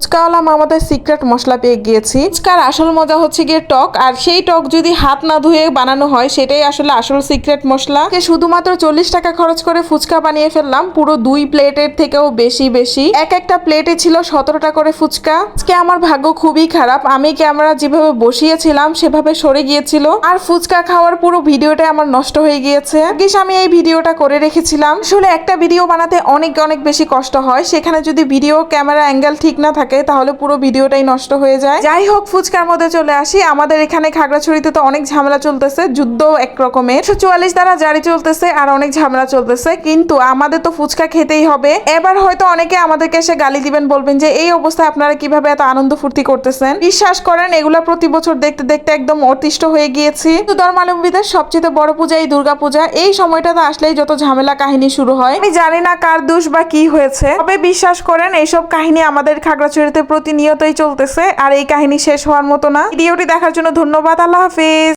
ফুচকাওয়ালা মামাদের সিক্রেট মশলা পেয়ে গিয়েছি। ফুচকার আসল মজা হচ্ছে গিয়ে টক, আর সেই টক যদি হাত না ধুয়ে বানানো হয় সেটাই আসলে আসল সিক্রেট মশলা। শুধুমাত্র 40 টাকা খরচ করে ফুচকা বানিয়ে ফেললাম, পুরো 2 প্লেটের থেকেও বেশি। একটা প্লেটে ছিল 17টা করে ফুচকা। আজকে আমার ভাগ্য খুবই খারাপ, আমি ক্যামেরা যেভাবে বসিয়েছিলাম সেভাবে সরে গিয়েছিল, আর ফুচকা খাওয়ার পুরো ভিডিওটা আমার নষ্ট হয়ে গিয়েছে। আমি এই ভিডিওটা করে রেখেছিলাম। আসলে একটা ভিডিও বানাতে অনেক বেশি কষ্ট হয়, সেখানে যদি ভিডিও ক্যামেরা অ্যাঙ্গেল ঠিক না থাকে তাহলে পুরো ভিডিওটাই নষ্ট হয়ে যায়। যাই হোক, ফুচকার মধ্যে চলে আসি। আমাদের এখানে খাগড়াছড়িতে তো অনেক ঝামেলা চলতেছে, যুদ্ধ এক রকমের। 144 দ্বারা জারি চলতেছে আর অনেক ঝামেলা চলতেছে, কিন্তু আমাদের তো ফুচকা খেতেই হবে। এবার হয়তো অনেকে আমাদেরকে এসে গালি দিবেন, বলবেন যে এই অবস্থায় আপনারা কিভাবে এত আনন্দ ফুর্তি করতেছেন। বিশ্বাস করেন, এগুলা প্রতি বছর দেখতে দেখতে একদম অতিষ্ঠ হয়ে গিয়েছি। হিন্দু ধর্মাবলম্বীদের সবচেয়ে বড় পূজা এই দুর্গাপূজা। এই সময়টাতে আসলেই যত ঝামেলা কাহিনী শুরু হয়। আমি জানি না কার দোষ বা কি হয়েছে, তবে বিশ্বাস করেন এইসব কাহিনী আমাদের খাগড়াছড়িতে প্রতিনিয়তই চলতেছে, আর এই কাহিনী শেষ হওয়ার মতো না। ভিডিওটি দেখার জন্য ধন্যবাদ। আল্লাহ হাফেজ।